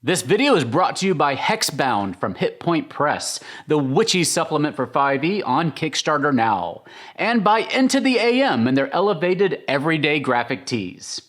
This video is brought to you by Hexbound from Hit Point Press, the witchy supplement for 5e on Kickstarter now, and by Into the AM and their elevated everyday graphic tees.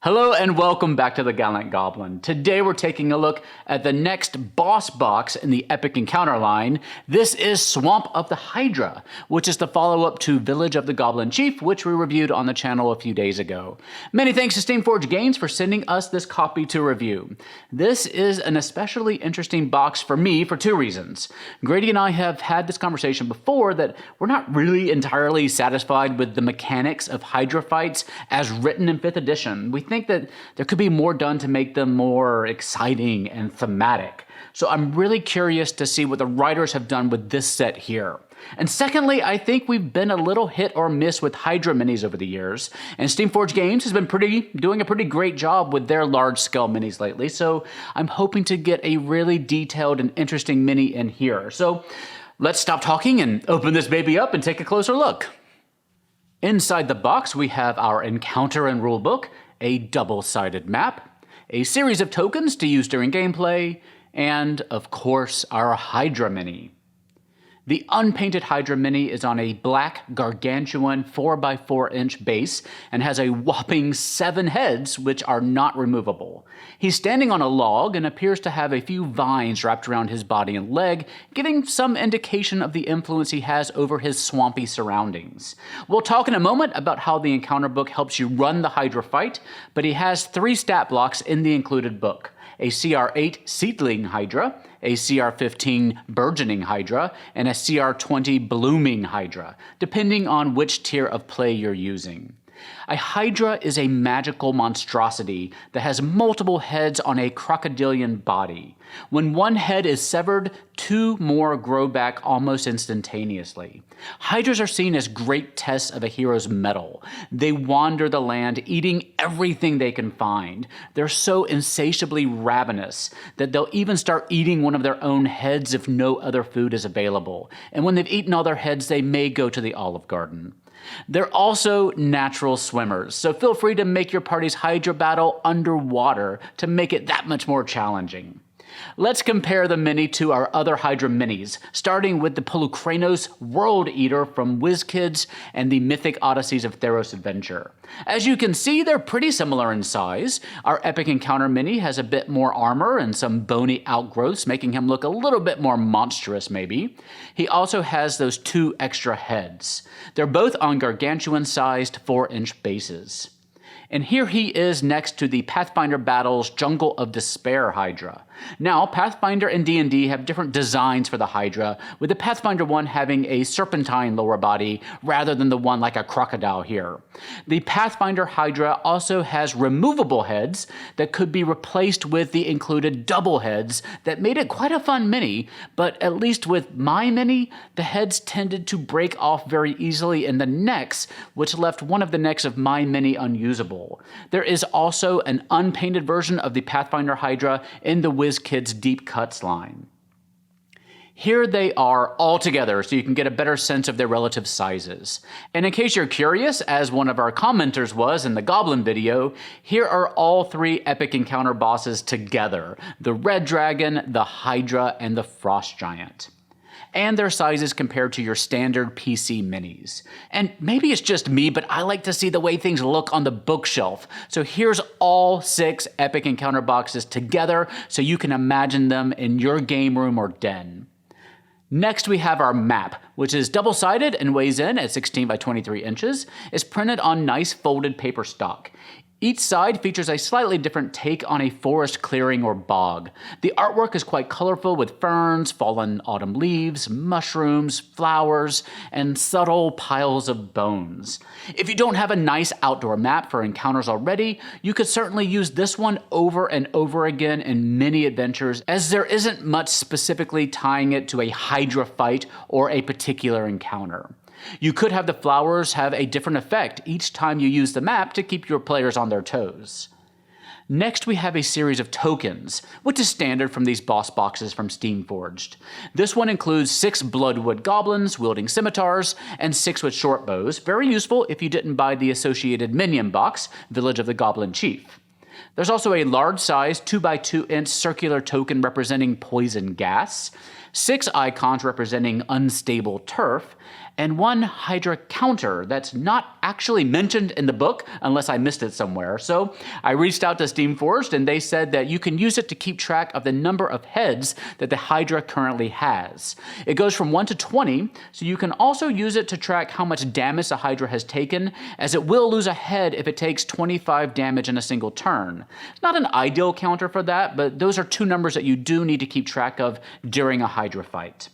Hello and welcome back to The Gallant Goblin. Today we're taking a look at the next boss box in the Epic Encounter line. This is Swamp of the Hydra, which is the follow-up to Village of the Goblin Chief, which we reviewed on the channel a few days ago. Many thanks to Steamforged Games for sending us this copy to review. This is an especially interesting box for me for two reasons. Grady and I have had this conversation before that we're not really entirely satisfied with the mechanics of Hydra fights as written in 5th edition. We think that there could be more done to make them more exciting and thematic. So I'm really curious to see what the writers have done with this set here. And secondly, I think we've been a little hit or miss with Hydra minis over the years, and Steamforged Games has been doing a pretty great job with their large-scale minis lately, so I'm hoping to get a really detailed and interesting mini in here. So let's stop talking and open this baby up and take a closer look. Inside the box, we have our encounter and rulebook, a double-sided map, a series of tokens to use during gameplay, and, of course, our Hydra mini. The unpainted Hydra mini is on a black gargantuan 4x4-inch base and has a whopping 7 heads, which are not removable. He's standing on a log and appears to have a few vines wrapped around his body and leg, giving some indication of the influence he has over his swampy surroundings. We'll talk in a moment about how the encounter book helps you run the Hydra fight, but he has 3 stat blocks in the included book: a CR8 Seedling Hydra, a CR15 Burgeoning Hydra, and a CR20 Blooming Hydra, depending on which tier of play you're using. A Hydra is a magical monstrosity that has multiple heads on a crocodilian body. When one head is severed, 2 more grow back almost instantaneously. Hydras are seen as great tests of a hero's mettle. They wander the land, eating everything they can find. They're so insatiably ravenous that they'll even start eating one of their own heads if no other food is available. And when they've eaten all their heads, they may go to the Olive Garden. They're also natural swimmers, so feel free to make your party's Hydra battle underwater to make it that much more challenging. Let's compare the mini to our other Hydra minis, starting with the Polukranos World Eater from WizKids and the Mythic Odysseys of Theros Adventure. As you can see, they're pretty similar in size. Our Epic Encounter mini has a bit more armor and some bony outgrowths, making him look a little bit more monstrous maybe. He also has those 2 extra heads. They're both on gargantuan-sized 4-inch bases. And here he is next to the Pathfinder Battles Jungle of Despair Hydra. Now, Pathfinder and D&D have different designs for the Hydra, with the Pathfinder one having a serpentine lower body rather than the one like a crocodile here. The Pathfinder Hydra also has removable heads that could be replaced with the included double heads that made it quite a fun mini, but at least with my mini, the heads tended to break off very easily in the necks, which left one of the necks of my mini unusable. There is also an unpainted version of the Pathfinder Hydra in the WizKids Deep Cuts line. Here they are all together so you can get a better sense of their relative sizes. And in case you're curious, as one of our commenters was in the Goblin video, here are all 3 Epic Encounter bosses together: the Red Dragon, the Hydra, and the Frost Giant. And their sizes compared to your standard PC minis. And maybe it's just me, but I like to see the way things look on the bookshelf. So here's all 6 Epic Encounter boxes together so you can imagine them in your game room or den. Next, we have our map, which is double-sided and weighs in at 16 by 23 inches. It's printed on nice folded paper stock. Each side features a slightly different take on a forest clearing or bog. The artwork is quite colorful with ferns, fallen autumn leaves, mushrooms, flowers, and subtle piles of bones. If you don't have a nice outdoor map for encounters already, you could certainly use this one over and over again in many adventures, as there isn't much specifically tying it to a Hydra fight or a particular encounter. You could have the flowers have a different effect each time you use the map to keep your players on their toes. Next, we have a series of tokens, which is standard from these boss boxes from Steamforged. This one includes 6 Bloodwood Goblins wielding scimitars and 6 with short bows, very useful if you didn't buy the associated minion box, Village of the Goblin Chief. There's also a large-size 2x2-inch circular token representing poison gas, 6 icons representing unstable turf, and 1 Hydra counter that's not actually mentioned in the book unless I missed it somewhere. So I reached out to Steamforged and they said that you can use it to keep track of the number of heads that the Hydra currently has. It goes from 1 to 20, so you can also use it to track how much damage the Hydra has taken, as it will lose a head if it takes 25 damage in a single turn. It's not an ideal counter for that, but those are 2 numbers that you do need to keep track of during a Hydra fight.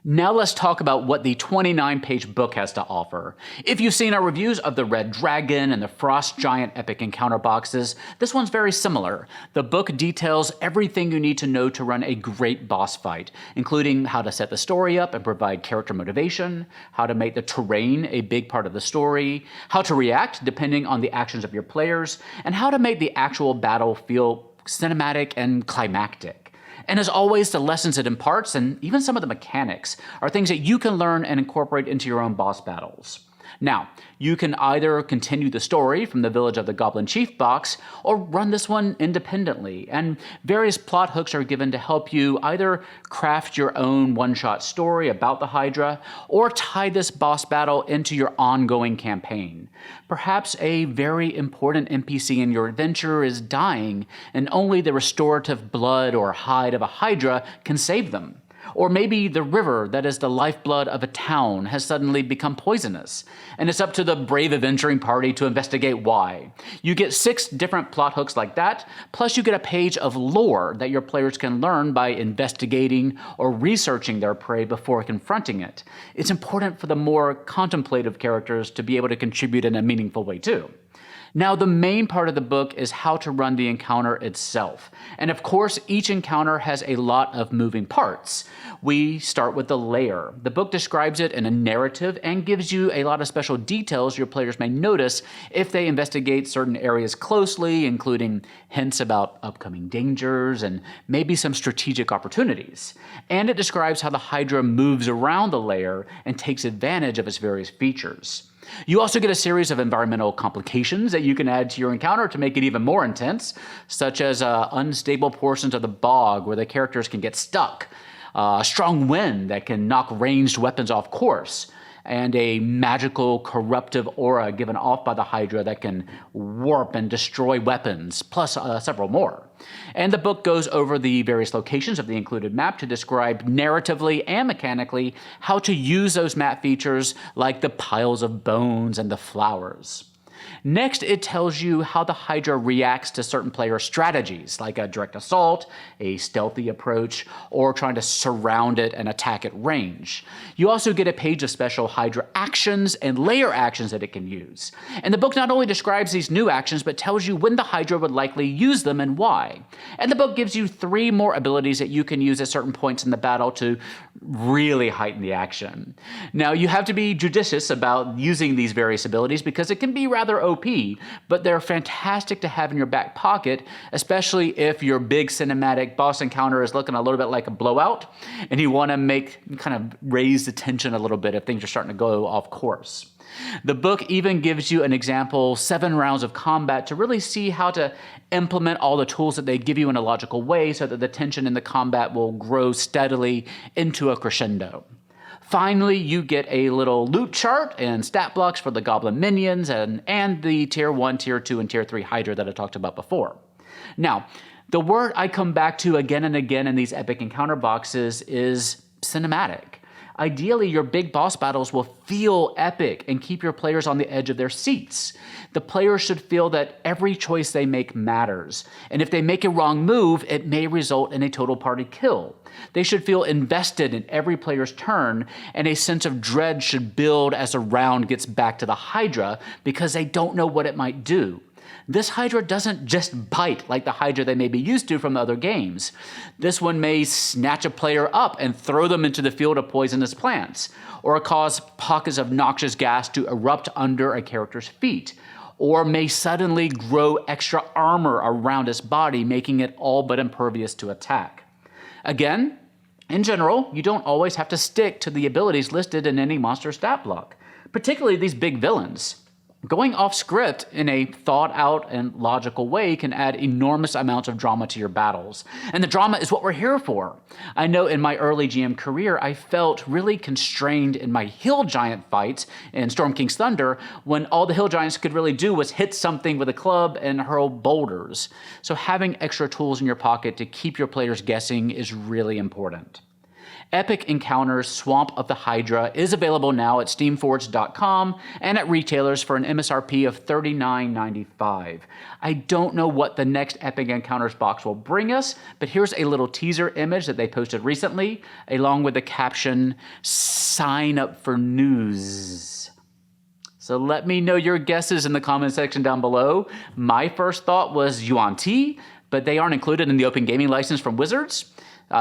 Now let's talk about what the 29-page book has to offer. If you've seen our reviews of the Red Dragon and the Frost Giant Epic Encounter boxes, this one's very similar. The book details everything you need to know to run a great boss fight, including how to set the story up and provide character motivation, how to make the terrain a big part of the story, how to react depending on the actions of your players, and how to make the actual battle feel cinematic and climactic. And as always, the lessons it imparts, and even some of the mechanics, are things that you can learn and incorporate into your own boss battles. Now, you can either continue the story from the Village of the Goblin Chief box, or run this one independently, and various plot hooks are given to help you either craft your own one-shot story about the Hydra, or tie this boss battle into your ongoing campaign. Perhaps a very important NPC in your adventure is dying, and only the restorative blood or hide of a Hydra can save them. Or maybe the river that is the lifeblood of a town has suddenly become poisonous, and it's up to the brave adventuring party to investigate why. You get 6 different plot hooks like that, plus you get a page of lore that your players can learn by investigating or researching their prey before confronting it. It's important for the more contemplative characters to be able to contribute in a meaningful way too. Now, the main part of the book is how to run the encounter itself. And of course, each encounter has a lot of moving parts. We start with the lair. The book describes it in a narrative and gives you a lot of special details your players may notice if they investigate certain areas closely, including hints about upcoming dangers and maybe some strategic opportunities. And it describes how the Hydra moves around the lair and takes advantage of its various features. You also get a series of environmental complications that you can add to your encounter to make it even more intense, such as unstable portions of the bog where the characters can get stuck, a strong wind that can knock ranged weapons off course, and a magical corruptive aura given off by the Hydra that can warp and destroy weapons, plus several more. And the book goes over the various locations of the included map to describe narratively and mechanically how to use those map features like the piles of bones and the flowers. Next, it tells you how the Hydra reacts to certain player strategies, like a direct assault, a stealthy approach, or trying to surround it and attack at range. You also get a page of special Hydra actions and layer actions that it can use. And the book not only describes these new actions, but tells you when the Hydra would likely use them and why. And the book gives you 3 more abilities that you can use at certain points in the battle to really heighten the action. Now, you have to be judicious about using these various abilities because it can be rather OP, but they're fantastic to have in your back pocket, especially if your big cinematic boss encounter is looking a little bit like a blowout and you want to kind of raise the tension a little bit if things are starting to go off course. The book even gives you an example 7 rounds of combat to really see how to implement all the tools that they give you in a logical way so that the tension in the combat will grow steadily into a crescendo. Finally, you get a little loot chart and stat blocks for the goblin minions and the tier 1, tier 2, and tier 3 Hydra that I talked about before. Now, the word I come back to again and again in these epic encounter boxes is cinematic. Ideally, your big boss battles will feel epic and keep your players on the edge of their seats. The players should feel that every choice they make matters, and if they make a wrong move, it may result in a total party kill. They should feel invested in every player's turn, and a sense of dread should build as a round gets back to the Hydra because they don't know what it might do. This Hydra doesn't just bite like the Hydra they may be used to from the other games. This one may snatch a player up and throw them into the field of poisonous plants, or cause pockets of noxious gas to erupt under a character's feet, or may suddenly grow extra armor around its body, making it all but impervious to attack. Again, in general, you don't always have to stick to the abilities listed in any monster stat block, particularly these big villains. Going off script in a thought out and logical way can add enormous amounts of drama to your battles. And the drama is what we're here for. I know in my early GM career, I felt really constrained in my hill giant fights in Storm King's Thunder when all the hill giants could really do was hit something with a club and hurl boulders. So having extra tools in your pocket to keep your players guessing is really important. Epic Encounters Swamp of the Hydra is available now at steamforged.com and at retailers for an MSRP of $39.95. I don't know what the next Epic Encounters box will bring us, but here's a little teaser image that they posted recently, along with the caption, "Sign up for news." So let me know your guesses in the comment section down below. My first thought was Yuan-Ti, but they aren't included in the open gaming license from Wizards.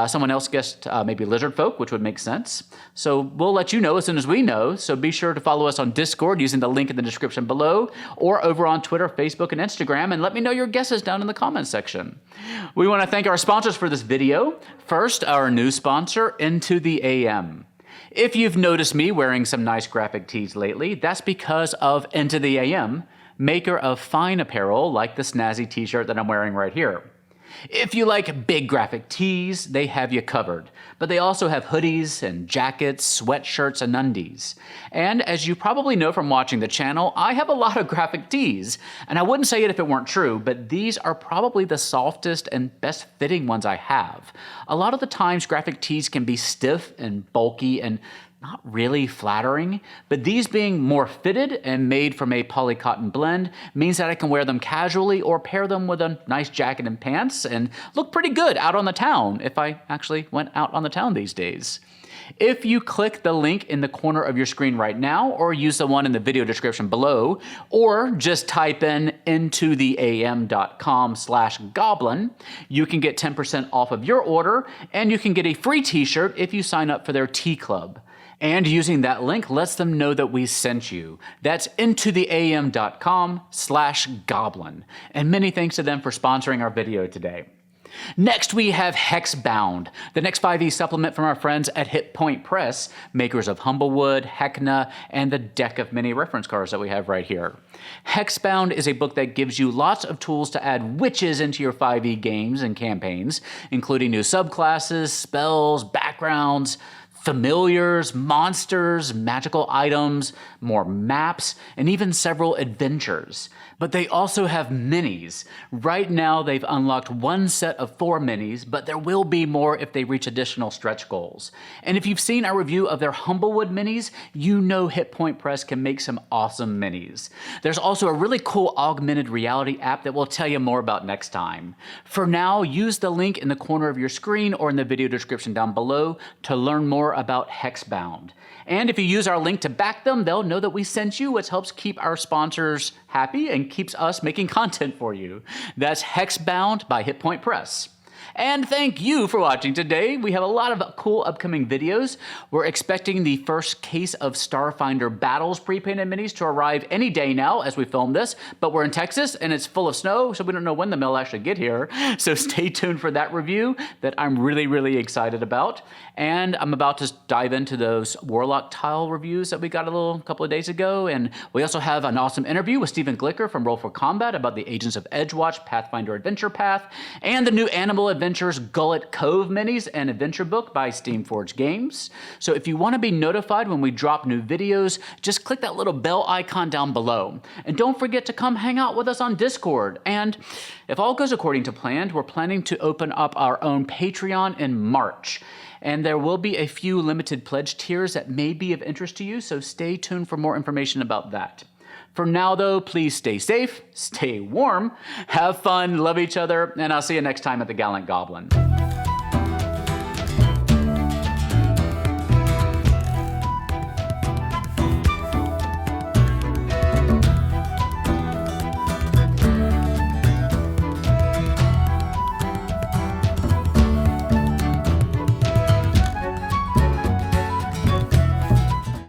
Someone else guessed maybe Lizard Folk, which would make sense. So we'll let you know as soon as we know. So be sure to follow us on Discord using the link in the description below, or over on Twitter, Facebook, and Instagram, and let me know your guesses down in the comments section. We want to thank our sponsors for this video. First, our new sponsor, Into the AM. If you've noticed me wearing some nice graphic tees lately, that's because of Into the AM, maker of fine apparel like the snazzy t-shirt that I'm wearing right here. If you like big graphic tees, they have you covered. But they also have hoodies and jackets, sweatshirts, and undies. And as you probably know from watching the channel, I have a lot of graphic tees. And I wouldn't say it if it weren't true, but these are probably the softest and best fitting ones I have. A lot of the times graphic tees can be stiff and bulky and not really flattering, but these being more fitted and made from a poly cotton blend means that I can wear them casually or pair them with a nice jacket and pants and look pretty good out on the town if I actually went out on the town these days. If you click the link in the corner of your screen right now, or use the one in the video description below, or just type in intotheam.com/goblin, you can get 10% off of your order, and you can get a free t-shirt if you sign up for their tea club. And using that link lets them know that we sent you. That's intotheam.com/goblin. And many thanks to them for sponsoring our video today. Next, we have Hexbound, the next 5e supplement from our friends at Hit Point Press, makers of Humblewood, Heckna, and the deck of mini reference cards that we have right here. Hexbound is a book that gives you lots of tools to add witches into your 5e games and campaigns, including new subclasses, spells, backgrounds, familiars, monsters, magical items, more maps, and even several adventures. But they also have minis. Right now, they've unlocked one set of 4 minis, but there will be more if they reach additional stretch goals. And if you've seen our review of their Humblewood minis, you know Hit Point Press can make some awesome minis. There's also a really cool augmented reality app that we'll tell you more about next time. For now, use the link in the corner of your screen or in the video description down below to learn more about Hexbound. And if you use our link to back them, they'll know that we sent you, which helps keep our sponsors happy and keeps us making content for you. That's Hexbound by Hit Point Press. And thank you for watching today. We have a lot of cool upcoming videos. We're expecting the first case of Starfinder Battles pre-painted minis to arrive any day now as we film this, but we're in Texas and it's full of snow, so we don't know when the mail actually get here. So stay tuned for that review that I'm really excited about. And I'm about to dive into those Warlock tile reviews that we got a couple of days ago. And we also have an awesome interview with Stephen Glicker from Roll for Combat about the Agents of Edgewatch Pathfinder Adventure Path, and the new Animal Adventures Gullet Cove minis and adventure book by Steamforged Games. So if you want to be notified when we drop new videos, just click that little bell icon down below. And don't forget to come hang out with us on Discord. And if all goes according to plan, we're planning to open up our own Patreon in March. And there will be a few limited pledge tiers that may be of interest to you, so stay tuned for more information about that. For now, though, please stay safe, stay warm, have fun, love each other, and I'll see you next time at the Gallant Goblin.